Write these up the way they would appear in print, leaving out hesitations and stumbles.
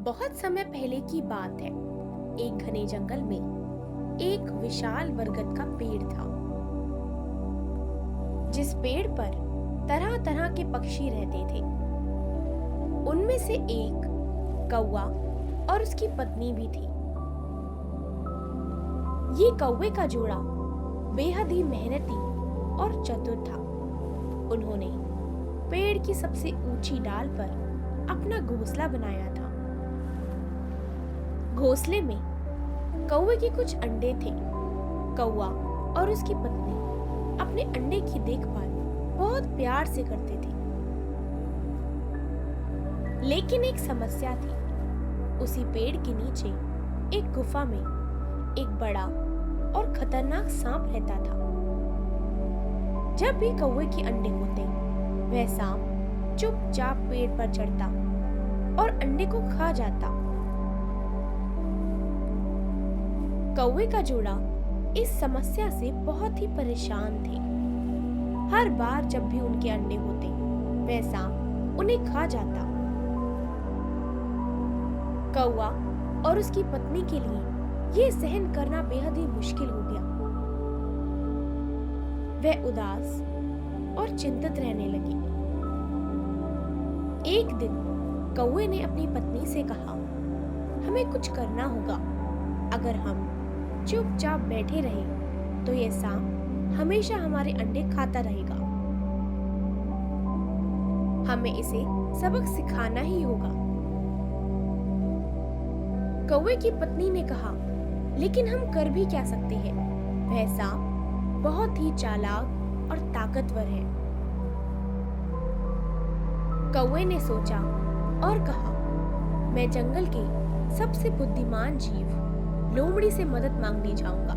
बहुत समय पहले की बात है। एक घने जंगल में एक विशाल बरगद का पेड़ था, जिस पेड़ पर तरह तरह के पक्षी रहते थे। उनमें से एक कौवा और उसकी पत्नी भी थी। ये कौवे का जोड़ा बेहद ही मेहनती और चतुर था। उन्होंने पेड़ की सबसे ऊंची डाल पर अपना घोंसला बनाया था। घोंसले में कौवे के कुछ अंडे थे। कौवा और उसकी पत्नी अपने अंडे की देखभाल बहुत प्यार से करते थे। लेकिन एक समस्या थी। उसी पेड़ के नीचे एक गुफा में एक बड़ा और खतरनाक सांप रहता था। जब भी कौवे के अंडे होते, वह सांप चुपचाप पेड़ पर चढ़ता और अंडे को खा जाता। कौवे का जोड़ा इस समस्या से बहुत ही परेशान थे। हर बार जब भी उनके अंडे होते, वह सांप उन्हें खा जाता। कौवा और उसकी पत्नी के लिए यह सहन करना बेहद ही मुश्किल हो गया। वह उदास और चिंतित रहने लगी। एक दिन कौवे ने अपनी पत्नी से कहा, हमें कुछ करना होगा। अगर हम चुपचाप बैठे रहे तो यह सांप हमेशा हमारे अंडे खाता रहेगा। हमें इसे सबक सिखाना ही होगा। कौवे की पत्नी ने कहा, लेकिन हम कर भी क्या सकते हैं? वह सांप बहुत ही चालाक और ताकतवर है। कौवे ने सोचा और कहा, मैं जंगल के सबसे बुद्धिमान जीव लोमड़ी से मदद मांगने जाऊंगा।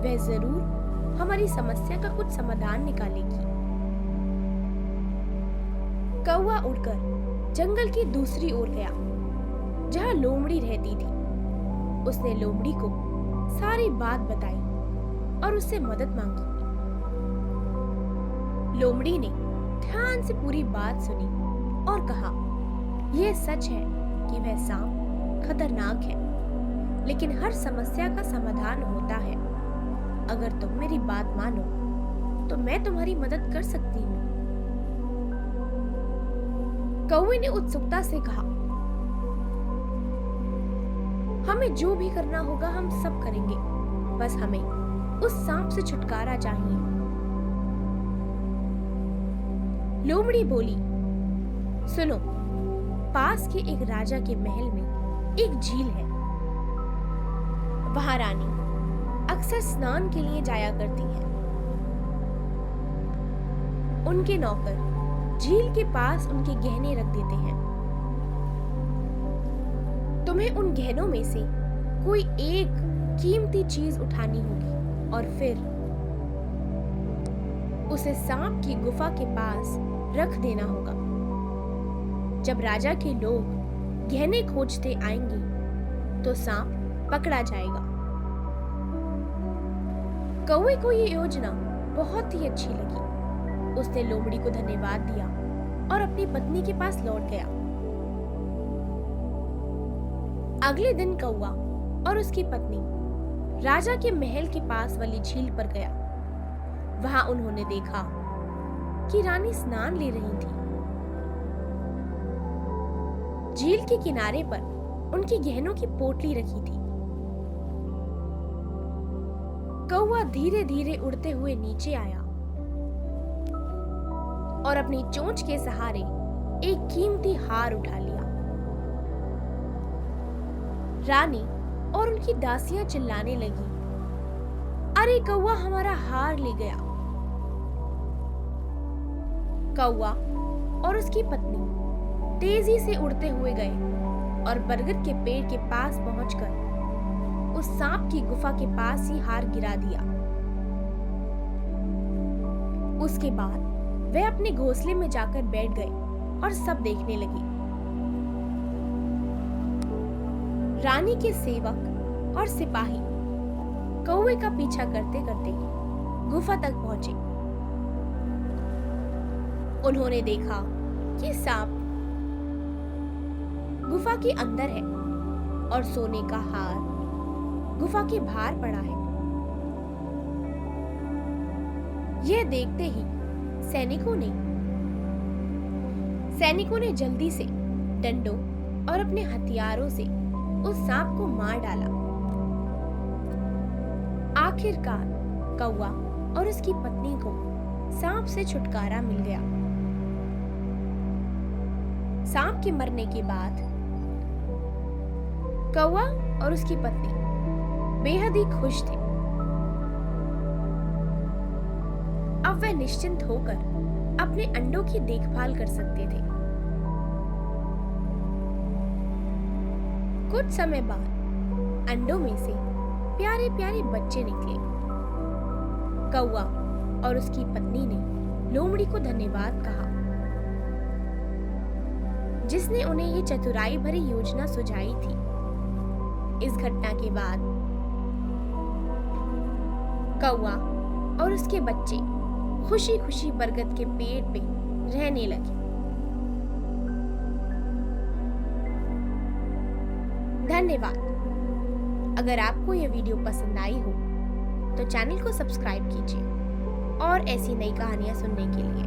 वह जरूर हमारी समस्या का कुछ समाधान निकालेगी। कौवा उड़कर जंगल की दूसरी ओर गया, जहां लोमड़ी रहती थी। उसने लोमड़ी को सारी बात बताई और उससे मदद मांगी। लोमड़ी ने ध्यान से पूरी बात सुनी और कहा, यह सच है कि वह सांप खतरनाक है, लेकिन हर समस्या का समाधान होता है। अगर तुम मेरी बात मानो तो मैं तुम्हारी मदद कर सकती हूँ। कौवे ने उत्सुकता से कहा, हमें जो भी करना होगा हम सब करेंगे, बस हमें उस सांप से छुटकारा चाहिए। लोमड़ी बोली, सुनो, पास के एक राजा के महल में एक झील है। वहां रानी अक्सर स्नान के लिए जाया करती है। उनके नौकर झील के पास उनके गहने रख देते हैं। तुम्हें उन गहनों में से कोई एक कीमती चीज उठानी होगी और फिर उसे सांप की गुफा के पास रख देना होगा। जब राजा के लोग गहने खोजते आएंगे तो सांप पकड़ा जाएगा। कौवे को यह योजना बहुत ही अच्छी लगी। उसने लोमड़ी को धन्यवाद दिया और अपनी पत्नी के पास लौट गया। अगले दिन कौवा और उसकी पत्नी राजा के महल के पास वाली झील पर गया। वहां उन्होंने देखा कि रानी स्नान ले रही थी। झील के किनारे पर उनके गहनों की पोटली रखी थी। कौवा धीरे धीरे उड़ते हुए नीचे आया और अपनी चोंच के सहारे एक कीमती हार उठा लिया। रानी और उनकी दासियां चिल्लाने लगी, अरे कौवा हमारा हार ले गया। कौवा और उसकी पत्नी तेजी से उड़ते हुए गए और बरगद के पेड़ के पास पहुंचकर उस सांप की गुफा के पास ही हार गिरा दिया। उसके बाद वह अपने घोंसले में जाकर बैठ गए और सब देखने लगी। रानी के सेवक और सिपाही कौवे का पीछा करते करते गुफा तक पहुंचे। उन्होंने देखा कि सांप गुफा गुफा के अंदर है और सोने का हार गुफा के बाहर पड़ा है। यह देखते ही सैनिकों ने जल्दी से डंडों और अपने हथियारों से उस सांप को मार डाला। आखिरकार कौवा और उसकी पत्नी को सांप से छुटकारा मिल गया। सांप के मरने के बाद कौवा और उसकी पत्नी बेहद ही खुश थे। अब वह निश्चिंत होकर अपने अंडों की देखभाल कर सकते थे। कुछ समय बाद अंडों में से प्यारे प्यारे बच्चे निकले। कौवा और उसकी पत्नी ने लोमड़ी को धन्यवाद कहा, जिसने उन्हें ये चतुराई भरी योजना सुझाई थी। इस घटना के बाद कौवा और उसके बच्चे खुशी खुशी बरगद के पेड़ पे रहने लगे। धन्यवाद। अगर आपको यह वीडियो पसंद आई हो तो चैनल को सब्सक्राइब कीजिए और ऐसी नई कहानियां सुनने के लिए।